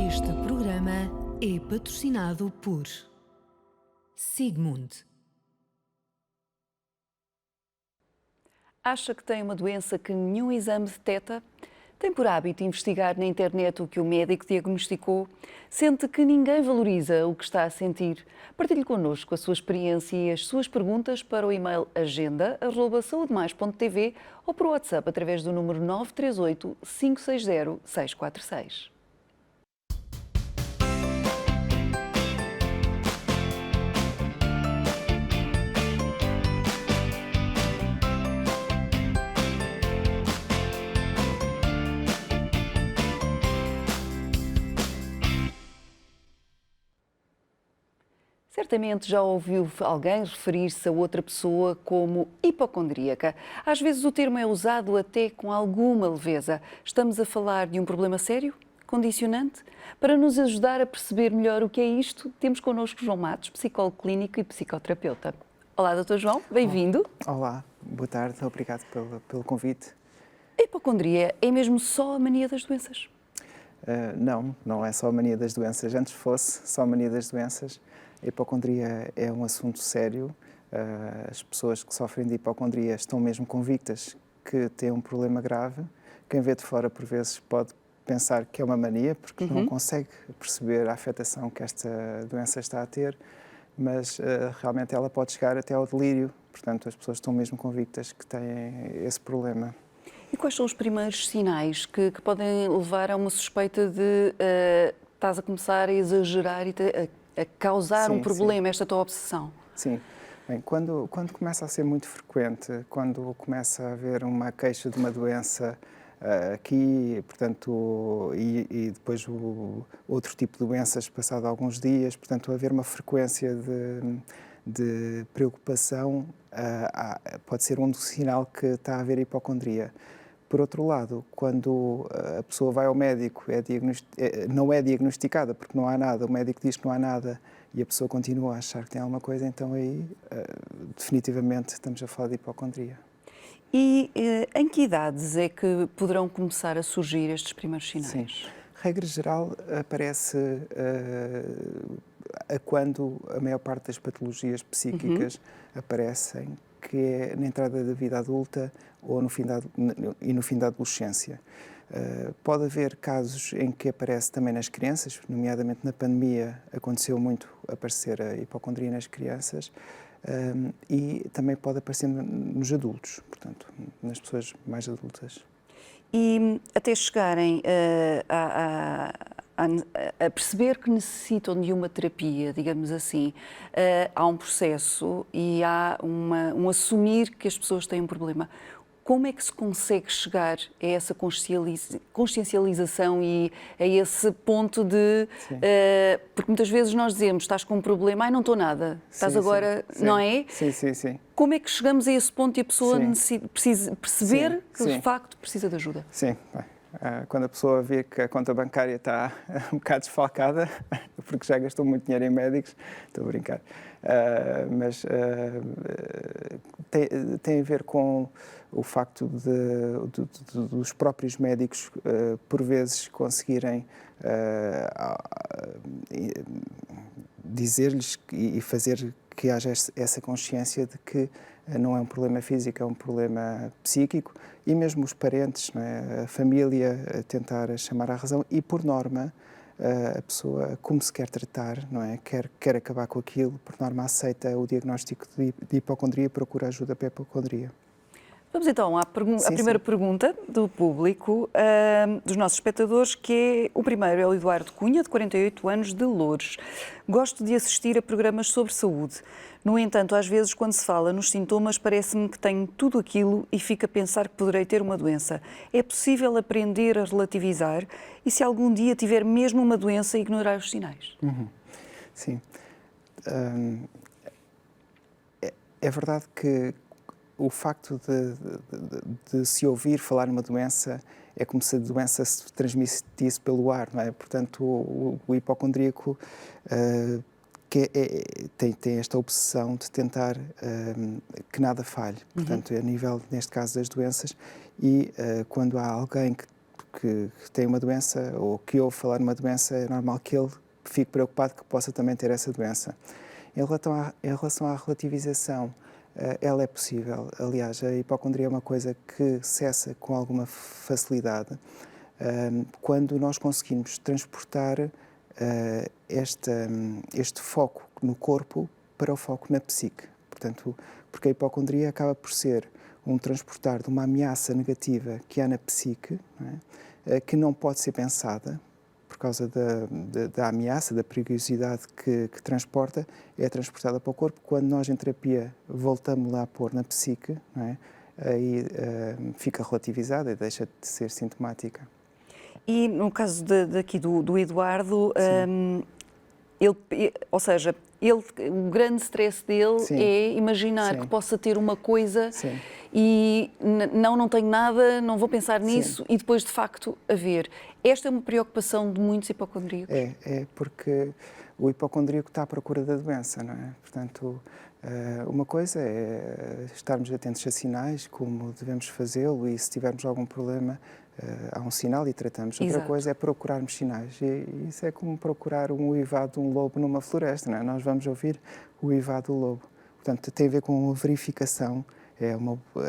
Este programa é patrocinado por Sigmund. Acha que tem uma doença que nenhum exame detecta? Tem por hábito investigar na internet o que o médico diagnosticou? Sente que ninguém valoriza o que está a sentir? Partilhe connosco a sua experiência e as suas perguntas para o e-mail agenda@saudemais.tv ou por WhatsApp através do número 938 560 646. Certamente já ouviu alguém referir-se a outra pessoa como hipocondríaca. Às vezes o termo é usado até com alguma leveza. Estamos a falar de um problema sério? Condicionante? Para nos ajudar a perceber melhor o que é isto, temos connosco João Matos, psicólogo clínico e psicoterapeuta. Olá, Dr. João, bem-vindo. Olá, boa tarde, obrigado pelo convite. A hipocondria é mesmo só a mania das doenças? Não é só a mania das doenças. Antes fosse só a mania das doenças. A hipocondria é um assunto sério. As pessoas que sofrem de hipocondria estão mesmo convictas que têm um problema grave. Quem vê de fora, por vezes, pode pensar que é uma mania, porque não consegue perceber a afetação que esta doença está a ter, mas realmente ela pode chegar até ao delírio. Portanto, as pessoas estão mesmo convictas que têm esse problema. E quais são os primeiros sinais que podem levar a uma suspeita de estás a começar a exagerar e a causar um problema, esta tua obsessão? Sim. Bem, quando começa a ser muito frequente, quando começa a haver uma queixa de uma doença aqui, portanto, e depois outro tipo de doenças passado alguns dias, portanto, haver uma frequência de preocupação, pode ser um sinal que está a haver hipocondria. Por outro lado, quando a pessoa vai ao médico, não é diagnosticada porque não há nada, o médico diz que não há nada e a pessoa continua a achar que tem alguma coisa, então aí definitivamente estamos a falar de hipocondria. E em que idades é que poderão começar a surgir estes primeiros sinais? Sim. Regra geral, aparece quando a maior parte das patologias psíquicas aparecem, que é na entrada da vida adulta ou no fim da adolescência. Pode haver casos em que aparece também nas crianças, nomeadamente na pandemia aconteceu muito aparecer a hipocondria nas crianças, e também pode aparecer nos adultos, portanto, nas pessoas mais adultas. E até chegarem a perceber que necessitam de uma terapia, digamos assim, há um processo e há um assumir que as pessoas têm um problema. Como é que se consegue chegar a essa consciencialização e a esse ponto de... porque muitas vezes nós dizemos, estás com um problema, ai, não estou nada, estás agora, não é? Sim. Como é que chegamos a esse ponto e a pessoa precisa perceber que de facto precisa de ajuda? Sim, quando a pessoa vê que a conta bancária está um bocado desfalcada, porque já gastou muito dinheiro em médicos, estou a brincar, mas tem a ver com o facto dos próprios médicos, por vezes, conseguirem dizer-lhes e fazer que haja essa consciência de que não é um problema físico, é um problema psíquico, e mesmo os parentes, não é? A família, tentar chamar à razão e, por norma, a pessoa, como se quer tratar, não é? Quer acabar com aquilo, por norma aceita o diagnóstico de hipocondria e procura ajuda para a hipocondria. Vamos então à primeira pergunta do público, dos nossos espectadores, que é o primeiro, é o Eduardo Cunha, de 48 anos, de Loures. Gosto de assistir a programas sobre saúde. No entanto, às vezes, quando se fala nos sintomas, parece-me que tenho tudo aquilo e fico a pensar que poderei ter uma doença. É possível aprender a relativizar e, se algum dia tiver mesmo uma doença, ignorar os sinais? Sim. É verdade que o facto de se ouvir falar numa doença é como se a doença se transmitisse pelo ar, não é? Portanto, o hipocondríaco tem esta obsessão de tentar que nada falhe. Portanto, a nível, neste caso, das doenças, e quando há alguém que tem uma doença ou que ouve falar numa doença, é normal que ele fique preocupado que possa também ter essa doença. Em relação à relativização, ela é possível. Aliás, a hipocondria é uma coisa que cessa com alguma facilidade quando nós conseguimos transportar este foco no corpo para o foco na psique. Portanto, porque a hipocondria acaba por ser um transportar de uma ameaça negativa que há na psique, não é? Que não pode ser pensada, por causa da ameaça, da perigosidade que transporta, é transportada para o corpo. Quando nós, em terapia, voltamos lá a pôr na psique, não é? Aí fica relativizada e deixa de ser sintomática. E no caso daqui do Eduardo, ou seja, o grande stress dele é imaginar que possa ter uma coisa e não tenho nada, não vou pensar nisso e depois de facto haver. Esta é uma preocupação de muitos hipocondríacos. É porque o hipocondríaco está à procura da doença, não é? Portanto, uma coisa é estarmos atentos a sinais, como devemos fazê-lo, e se tivermos algum problema, há um sinal e tratamos. Outra coisa é procurarmos sinais. E isso é como procurar um uivado de um lobo numa floresta, não é? Nós vamos ouvir o uivado do lobo. Portanto, tem a ver com a verificação.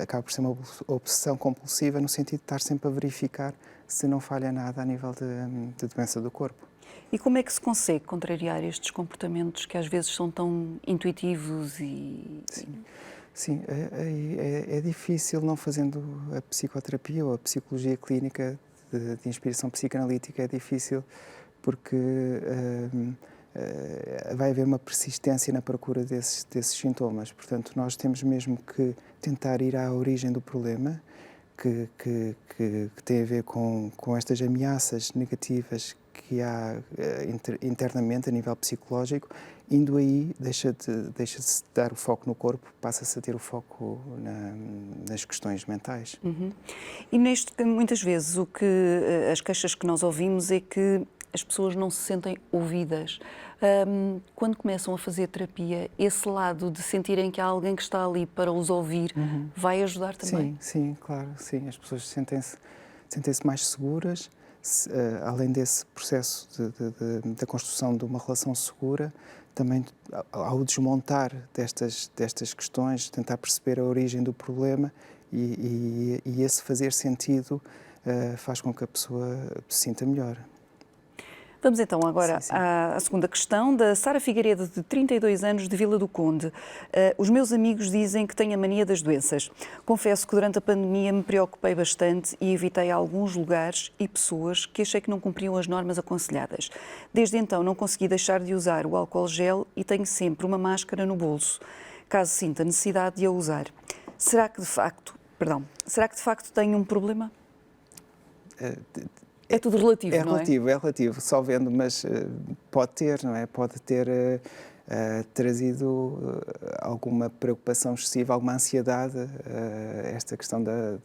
Acaba por ser uma obsessão compulsiva no sentido de estar sempre a verificar se não falha nada a nível de doença do corpo. E como é que se consegue contrariar estes comportamentos que às vezes são tão intuitivos e... Sim, é difícil não fazendo a psicoterapia ou a psicologia clínica de inspiração psicanalítica, é difícil porque vai haver uma persistência na procura desses sintomas. Portanto, nós temos mesmo que tentar ir à origem do problema, que tem a ver com estas ameaças negativas que há internamente a nível psicológico. Indo aí, deixa-se dar o foco no corpo, passa-se a ter o foco nas questões mentais. E muitas vezes as queixas que nós ouvimos é que as pessoas não se sentem ouvidas. Quando começam a fazer terapia, esse lado de sentirem que há alguém que está ali para os ouvir, vai ajudar também? Sim, claro, sim. As pessoas sentem-se mais seguras, além desse processo da construção de uma relação segura, também ao desmontar destas questões, tentar perceber a origem do problema e esse fazer sentido faz com que a pessoa se sinta melhor. Vamos então agora à segunda questão, da Sara Figueiredo, de 32 anos, de Vila do Conde. Os meus amigos dizem que tenho a mania das doenças. Confesso que durante a pandemia me preocupei bastante e evitei alguns lugares e pessoas que achei que não cumpriam as normas aconselhadas. Desde então não consegui deixar de usar o álcool gel e tenho sempre uma máscara no bolso, caso sinta necessidade de a usar. Será que de facto tenho um problema? É tudo relativo, não é? É relativo, só vendo, mas pode ter, não é? Pode ter trazido alguma preocupação excessiva, alguma ansiedade, esta questão da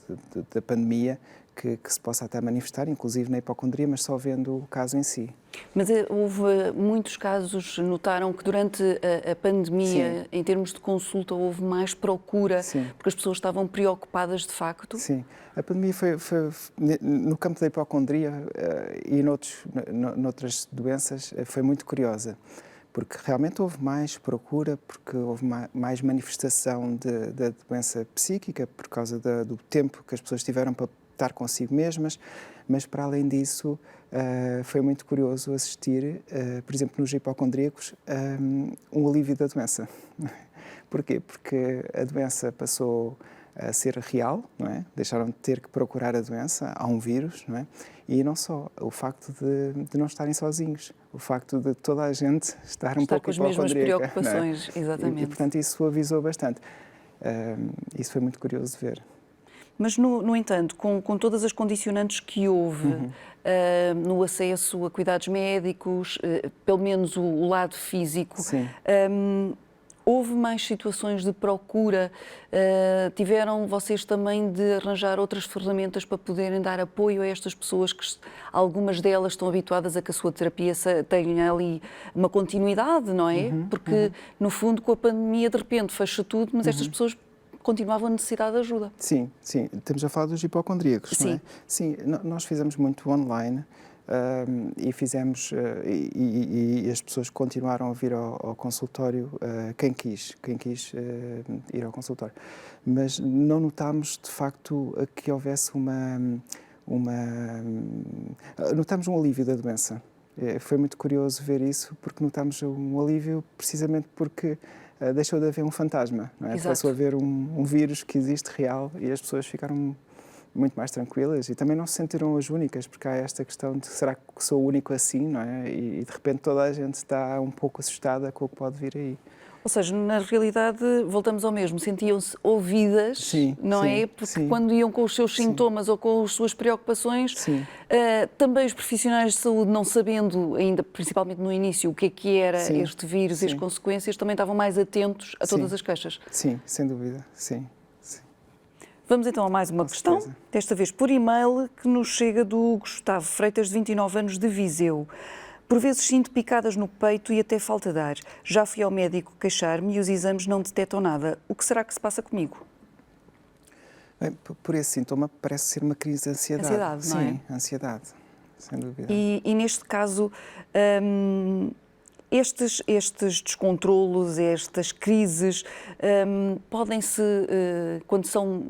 pandemia, que se possa até manifestar, inclusive na hipocondria, mas só vendo o caso em si. Mas houve muitos casos, notaram que durante a pandemia, em termos de consulta, houve mais procura, porque as pessoas estavam preocupadas de facto? Sim, a pandemia foi no campo da hipocondria e noutras doenças, foi muito curiosa, porque realmente houve mais procura, porque houve mais manifestação da doença psíquica, por causa do tempo que as pessoas tiveram para estar consigo mesmas, mas para além disso foi muito curioso assistir, por exemplo, nos hipocondríacos, um alívio da doença. Porquê? Porque a doença passou a ser real, não é? Deixaram de ter que procurar a doença, há um vírus, não é? E não só, o facto de não estarem sozinhos, o facto de toda a gente estar um pouco hipocondríaca. Com as mesmas preocupações, exatamente. E, portanto, isso suavizou bastante. Isso foi muito curioso de ver. Mas, no entanto, com todas as condicionantes que houve no acesso a cuidados médicos, pelo menos o lado físico, houve mais situações de procura? Tiveram vocês também de arranjar outras ferramentas para poderem dar apoio a estas pessoas, que algumas delas estão habituadas a que a sua terapia tenha ali uma continuidade, não é? Porque, no fundo, com a pandemia, de repente, fecha tudo, mas estas pessoas continuavam a necessitar de ajuda. Sim, sim. Estamos a falar dos hipocondríacos, não é? Sim, nós fizemos muito online e fizemos, e as pessoas continuaram a vir ao consultório, quem quis ir ao consultório. Mas não notámos, de facto, que houvesse notámos um alívio da doença. Foi muito curioso ver isso, porque notámos um alívio precisamente porque deixou de haver um fantasma, não é? Passou a haver um vírus que existe real e as pessoas ficaram muito mais tranquilas e também não se sentiram as únicas, porque há esta questão de será que sou o único assim, não é? E de repente toda a gente está um pouco assustada com o que pode vir aí. Ou seja, na realidade, voltamos ao mesmo, sentiam-se ouvidas, sim, não sim, é? Porque sim. quando iam com os seus sintomas ou com as suas preocupações, também os profissionais de saúde, não sabendo ainda, principalmente no início, o que era este vírus e as consequências, também estavam mais atentos a todas as queixas. Sim, sem dúvida, sim. Vamos então a mais uma questão, desta vez por e-mail, que nos chega do Gustavo Freitas, de 29 anos, de Viseu. Por vezes sinto picadas no peito e até falta de ar. Já fui ao médico queixar-me e os exames não detectam nada. O que será que se passa comigo? Bem, por esse sintoma parece ser uma crise de ansiedade. Ansiedade, não é? Sim, ansiedade, sem dúvida. E neste caso, estes descontrolos, estas crises, podem-se, quando são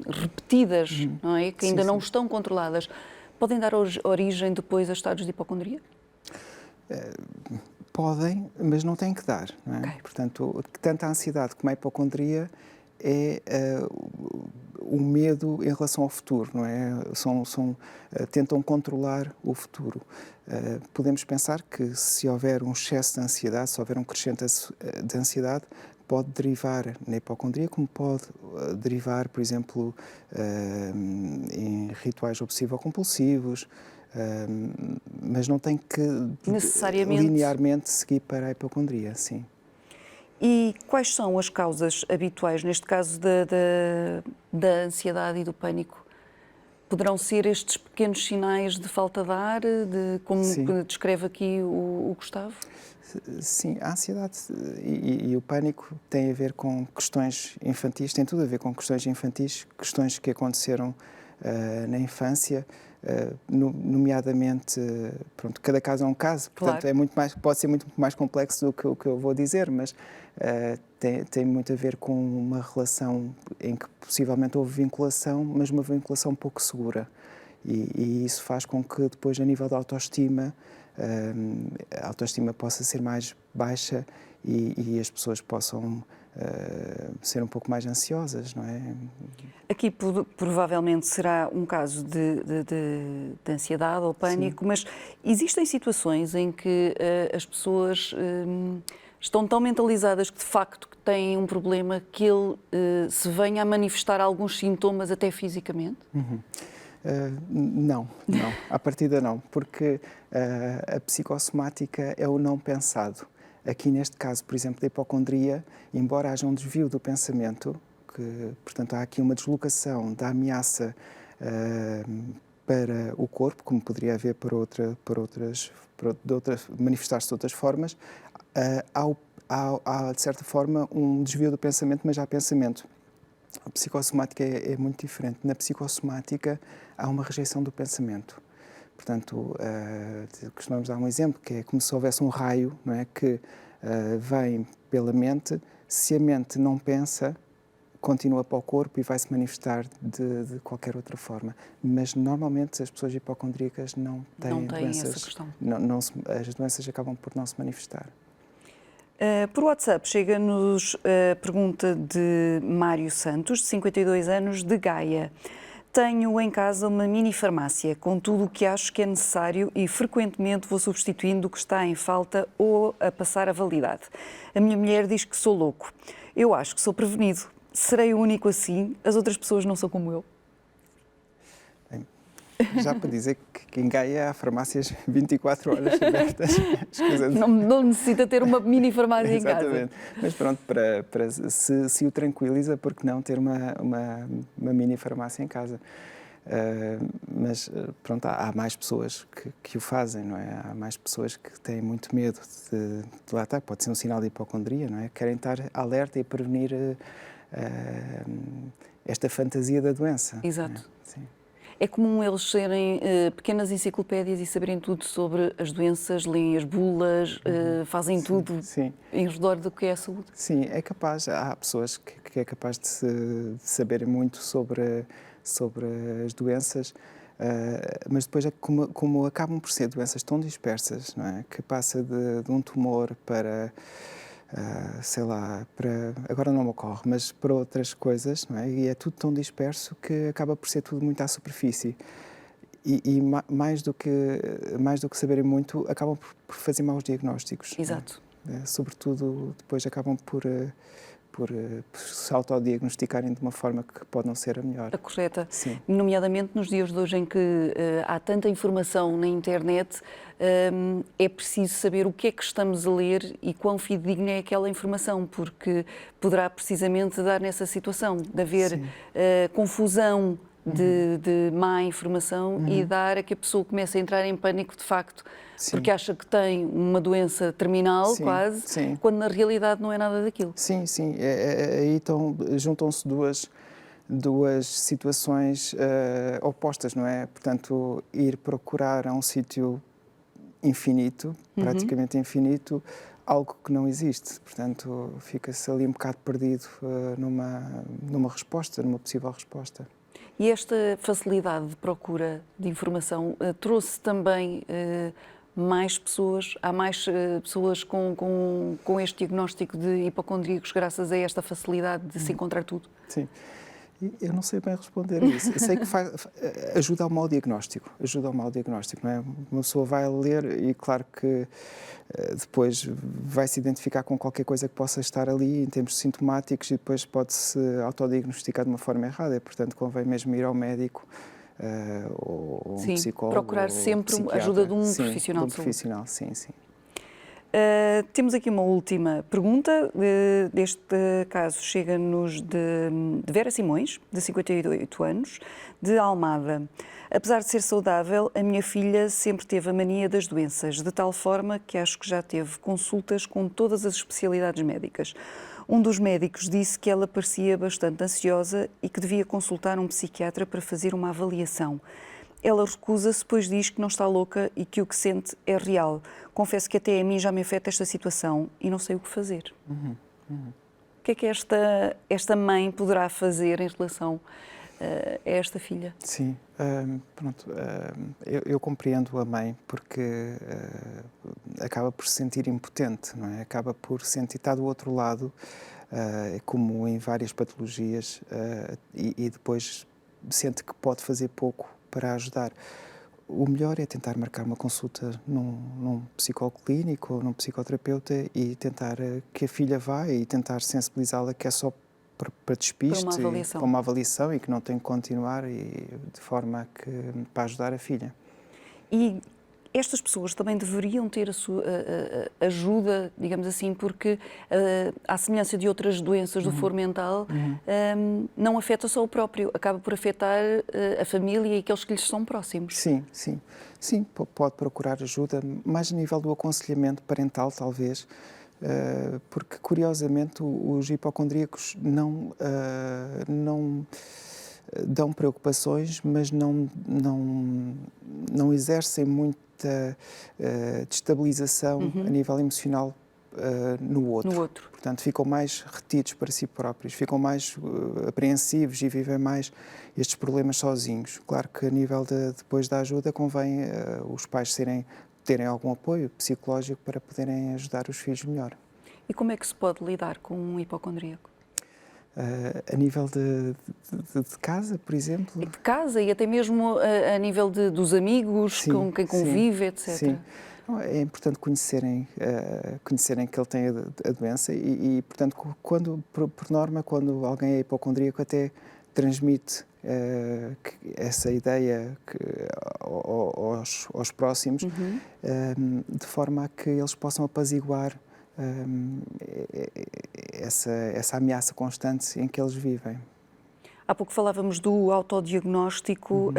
repetidas, não é? Que ainda não estão controladas, podem dar origem depois a estados de hipocondria? Podem, mas não têm que dar, não é? Okay. Portanto, tanto a ansiedade como a hipocondria é o medo em relação ao futuro, não é? Tentam controlar o futuro. Podemos pensar que se houver um excesso de ansiedade, se houver um crescente de ansiedade, pode derivar na hipocondria, como pode derivar, por exemplo, em rituais obsessivo-compulsivos, mas não tem que necessariamente linearmente seguir para a hipocondria, sim. E quais são as causas habituais, neste caso da ansiedade e do pânico? Poderão ser estes pequenos sinais de falta de ar, como descreve aqui o Gustavo? Sim, a ansiedade e o pânico têm a ver com questões infantis, tem tudo a ver com questões infantis, questões que aconteceram na infância, nomeadamente, pronto, cada caso é um caso, portanto pode ser muito mais complexo do que o que eu vou dizer, mas tem muito a ver com uma relação em que possivelmente houve vinculação, mas uma vinculação pouco segura, e isso faz com que depois, a nível da autoestima, a autoestima possa ser mais baixa e as pessoas possam ser um pouco mais ansiosas, não é? Aqui provavelmente será um caso de ansiedade ou pânico, mas existem situações em que as pessoas estão tão mentalizadas que de facto têm um problema que ele se venha a manifestar alguns sintomas até fisicamente? Não, à partida não, porque a psicossomática é o não pensado. Aqui neste caso, por exemplo, da hipocondria, embora haja um desvio do pensamento, portanto há aqui uma deslocação da ameaça para o corpo, como poderia haver manifestar-se de outras formas, há de certa forma um desvio do pensamento, mas há pensamento. A psicossomática é muito diferente. Na psicossomática há uma rejeição do pensamento. Portanto, costumamos dar um exemplo, que é como se houvesse um raio, não é, que vem pela mente. Se a mente não pensa, continua para o corpo e vai se manifestar de qualquer outra forma. Mas normalmente as pessoas hipocondríacas não têm doenças. Essa questão. As doenças acabam por não se manifestar. Por WhatsApp chega-nos a pergunta de Mário Santos, de 52 anos, de Gaia. Tenho em casa uma mini farmácia com tudo o que acho que é necessário e frequentemente vou substituindo o que está em falta ou a passar a validade. A minha mulher diz que sou louco. Eu acho que sou prevenido. Serei o único assim? As outras pessoas não são como eu? Bem, já para dizer que em Gaia há farmácias 24 horas abertas. Não necessita ter uma mini farmácia em casa. Exatamente. Mas pronto, se o tranquiliza, por que não ter uma mini farmácia em casa? Mas pronto, há mais pessoas que o fazem, não é? Há mais pessoas que têm muito medo de lá estar. Pode ser um sinal de hipocondria, não é? Querem estar alerta e prevenir esta fantasia da doença. Exato. Sim. É comum eles serem pequenas enciclopédias e saberem tudo sobre as doenças, leem as bulas, fazem tudo em redor do que é a saúde? Sim, é capaz. Há pessoas que é capaz de saberem muito sobre as doenças, mas depois, como acabam por ser doenças tão dispersas, não é? Que passa de um tumor para... sei lá, agora não me ocorre, mas para outras coisas, não é? E é tudo tão disperso que acaba por ser tudo muito à superfície. E mais do que saberem muito, acabam por fazer maus diagnósticos. Exato. Sobretudo, depois acabam por se autodiagnosticarem de uma forma que pode não ser a melhor. A correta. Sim. Nomeadamente nos dias de hoje em que há tanta informação na internet, é preciso saber o que é que estamos a ler e quão fidedigna é aquela informação, porque poderá precisamente dar nessa situação de haver confusão de má informação e dar a que a pessoa comece a entrar em pânico de facto, porque acha que tem uma doença terminal quase, quando na realidade não é nada daquilo. Sim. Aí juntam-se duas situações opostas, não é? Portanto, ir procurar a um sítio infinito, praticamente infinito, algo que não existe. Portanto, fica-se ali um bocado perdido numa resposta, numa possível resposta. E esta facilidade de procura de informação trouxe também mais pessoas, há mais pessoas com este diagnóstico de hipocondríacos graças a esta facilidade de se encontrar tudo? Sim. Eu não sei bem responder a isso. Eu sei que ajuda ao mau diagnóstico. Não é? Uma pessoa vai ler e, claro que depois vai se identificar com qualquer coisa que possa estar ali em termos sintomáticos e depois pode-se autodiagnosticar de uma forma errada. Portanto, convém mesmo ir ao médico ou um psicólogo. Procurar sempre a ajuda de um profissional de saúde. Sim. Temos aqui uma última pergunta. Este caso chega-nos de Vera Simões, de 58 anos, de Almada. Apesar de ser saudável, a minha filha sempre teve a mania das doenças, de tal forma que acho que já teve consultas com todas as especialidades médicas. Um dos médicos disse que ela parecia bastante ansiosa e que devia consultar um psiquiatra para fazer uma avaliação. Ela recusa-se, pois diz que não está louca e que o que sente é real. Confesso que até a mim já me afeta esta situação e não sei o que fazer. O que é que esta mãe poderá fazer em relação a esta filha? Sim, eu compreendo a mãe porque acaba por se sentir impotente, não é? Acaba por sentir estar do outro lado, como em várias patologias, e depois sente que pode fazer pouco para ajudar. O melhor é tentar marcar uma consulta num psicólogo clínico ou num psicoterapeuta e tentar que a filha vá e tentar sensibilizá-la que é só para despiste, para uma avaliação e que não tem que continuar de forma para ajudar a filha. E estas pessoas também deveriam ter a sua ajuda, digamos assim, porque à semelhança de outras doenças do foro mental, não afeta só o próprio, acaba por afetar a família e aqueles que lhes são próximos. Sim, pode procurar ajuda, mais a nível do aconselhamento parental, talvez, porque, curiosamente, os hipocondríacos não dão preocupações, mas não exercem muita destabilização a nível emocional no outro. Portanto, ficam mais retidos para si próprios, ficam mais apreensivos e vivem mais estes problemas sozinhos. Claro que a nível depois da ajuda convém os pais terem algum apoio psicológico para poderem ajudar os filhos melhor. E como é que se pode lidar com um hipocondríaco? A nível de casa, por exemplo? De casa e até mesmo a nível dos amigos com quem convive, etc. Sim. É importante conhecerem que ele tem a doença e portanto, por norma, quando alguém é hipocondríaco, até transmite essa ideia aos próximos, de forma a que eles possam apaziguar essa ameaça constante em que eles vivem. Há pouco falávamos do autodiagnóstico.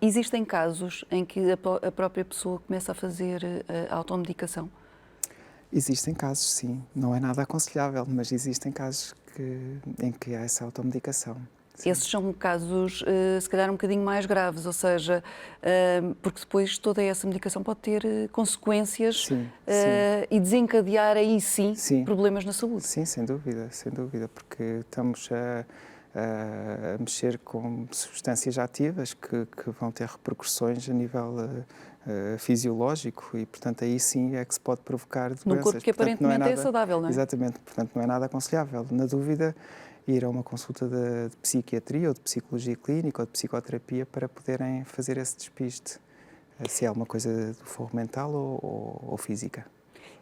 Existem casos em que a própria pessoa começa a fazer a automedicação? Existem casos, sim. Não é nada aconselhável, mas existem casos em que há essa automedicação. Sim. Esses são casos, se calhar, um bocadinho mais graves, ou seja, porque depois toda essa medicação pode ter consequências Sim, e desencadear aí sim sim, problemas na saúde. Sim, sem dúvida, porque estamos a mexer com substâncias ativas que vão ter repercussões a nível fisiológico e, portanto, aí sim é que se pode provocar doenças. Num corpo que portanto, aparentemente é saudável, não é? Exatamente, portanto, não é nada aconselhável. Na dúvida, ir a uma consulta de psiquiatria ou de psicologia clínica ou de psicoterapia para poderem fazer esse despiste, se é uma coisa do foro mental ou física.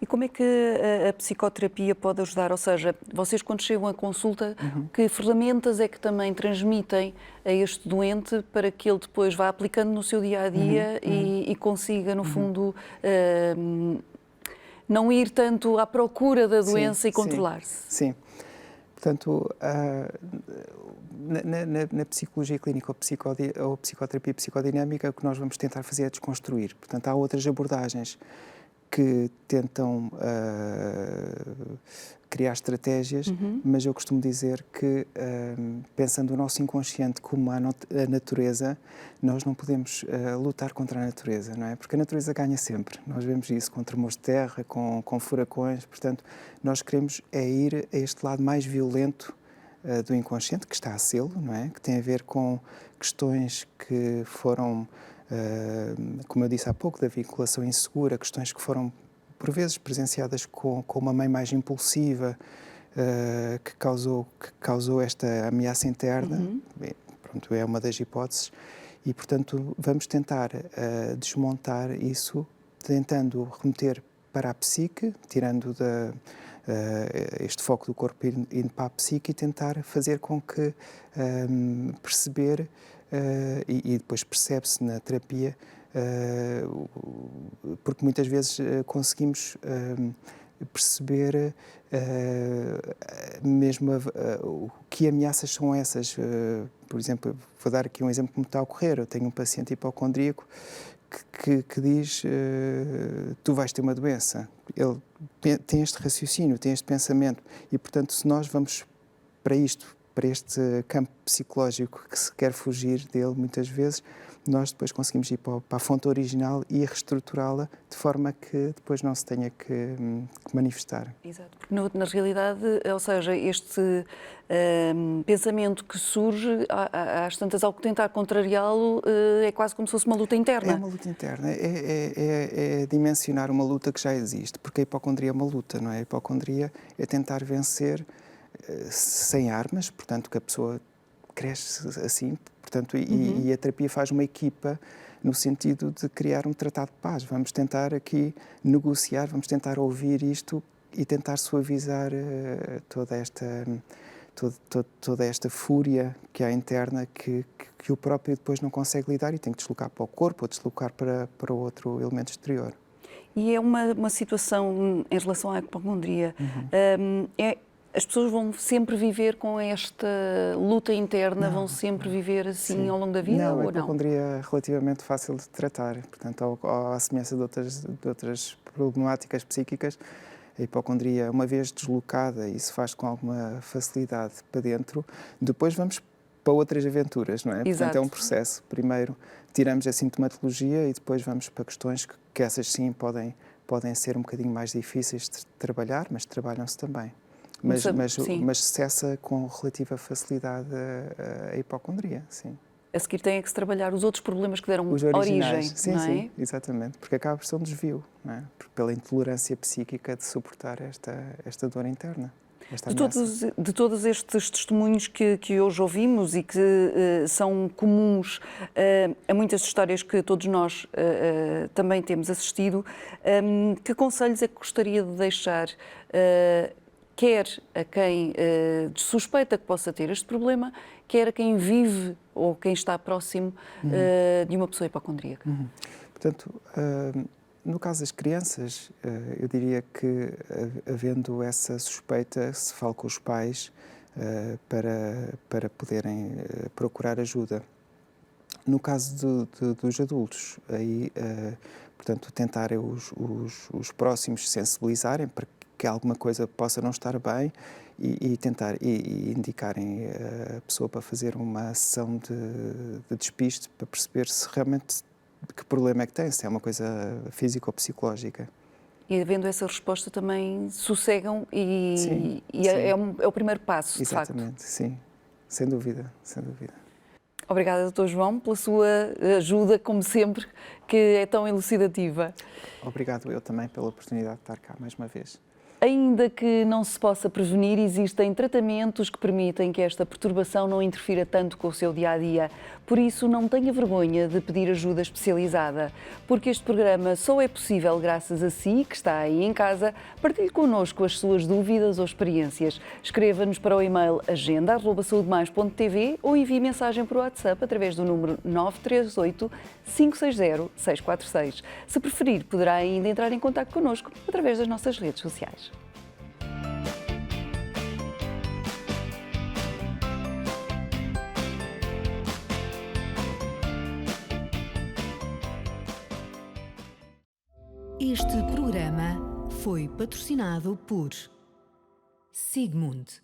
E como é que a psicoterapia pode ajudar? Ou seja, vocês quando chegam à consulta, que ferramentas é que também transmitem a este doente para que ele depois vá aplicando no seu dia-a-dia e consiga, no fundo, não ir tanto à procura da doença e controlar-se? Sim. Portanto, na psicologia clínica ou psicoterapia psicodinâmica, o que nós vamos tentar fazer é desconstruir. Portanto, há outras abordagens que tentam criar estratégias, mas eu costumo dizer que, pensando o nosso inconsciente como a natureza, nós não podemos lutar contra a natureza, não é? Porque a natureza ganha sempre. Nós vemos isso com tremores de terra, com furacões. Portanto, nós queremos ir a este lado mais violento do inconsciente, que está a sê-lo, não é? Que tem a ver com questões que foram, como eu disse há pouco, da vinculação insegura, questões que foram, por vezes, presenciadas com uma mãe mais impulsiva, que causou esta ameaça interna. Bem, pronto, é uma das hipóteses. E, portanto, vamos tentar desmontar isso, tentando remeter para a psique, tirando este foco do corpo indo para a psique e tentar fazer com que perceber, e depois percebe-se na terapia, porque muitas vezes conseguimos perceber mesmo que ameaças são essas. Por exemplo, vou dar aqui um exemplo que me está a ocorrer. Eu tenho um paciente hipocondríaco que diz, tu vais ter uma doença. Ele tem este raciocínio, tem este pensamento e, portanto, se nós vamos para isto, para este campo psicológico que se quer fugir dele muitas vezes, nós depois conseguimos ir para a fonte original e reestruturá-la de forma que depois não se tenha que manifestar. Exato, porque na realidade, ou seja, este pensamento que surge, às tantas, ao tentar contrariá-lo, é quase como se fosse uma luta interna. É uma luta interna, é dimensionar uma luta que já existe, porque a hipocondria é uma luta, não é? A hipocondria é tentar vencer sem armas, portanto, que a pessoa cresce assim, portanto, e a terapia faz uma equipa no sentido de criar um tratado de paz. Vamos tentar aqui negociar, vamos tentar ouvir isto e tentar suavizar toda esta fúria que há interna que o próprio depois não consegue lidar e tem que deslocar para o corpo ou deslocar para outro elemento exterior. E é uma situação em relação à hipocondria, as pessoas vão sempre viver com esta luta interna, vão sempre viver assim ao longo da vida ou não? A hipocondria é relativamente fácil de tratar, portanto, à semelhança de outras problemáticas psíquicas, a hipocondria, uma vez deslocada, e se faz com alguma facilidade para dentro, depois vamos para outras aventuras, não é? Exato. Portanto, é um processo. Primeiro tiramos a sintomatologia e depois vamos para questões que essas sim podem ser um bocadinho mais difíceis de trabalhar, mas trabalham-se também. Mas cessa com relativa facilidade a hipocondria, sim. A seguir tem que se trabalhar os outros problemas que deram origem, sim, não é? Sim, exatamente, porque acaba por ser um desvio, não é? Pela intolerância psíquica de suportar esta dor interna. De todos estes testemunhos que hoje ouvimos e que são comuns a muitas histórias que todos nós também temos assistido, que conselhos é que gostaria de deixar quer a quem suspeita que possa ter este problema, quer a quem vive ou quem está próximo de uma pessoa hipocondríaca? Portanto, no caso das crianças, eu diria que, havendo essa suspeita, se fala com os pais para poderem procurar ajuda. No caso dos adultos, aí, portanto, tentarem os próximos sensibilizarem para que que alguma coisa possa não estar bem e tentar e indicarem a pessoa para fazer uma sessão de despiste para perceber se realmente que problema é que tem, se é uma coisa física ou psicológica. E havendo essa resposta também sossegam Sim, é o primeiro passo, de facto. Exatamente, sim, sem dúvida, sem dúvida. Obrigada, Dr. João, pela sua ajuda, como sempre, que é tão elucidativa. Obrigado eu também pela oportunidade de estar cá mais uma vez. Ainda que não se possa prevenir, existem tratamentos que permitem que esta perturbação não interfira tanto com o seu dia-a-dia. Por isso, não tenha vergonha de pedir ajuda especializada, porque este programa só é possível graças a si, que está aí em casa. Partilhe connosco as suas dúvidas ou experiências. Escreva-nos para o e-mail agenda@saudemais.tv ou envie mensagem por WhatsApp através do número 938 560 646. Se preferir, poderá ainda entrar em contato connosco através das nossas redes sociais. Este programa foi patrocinado por Sigmund.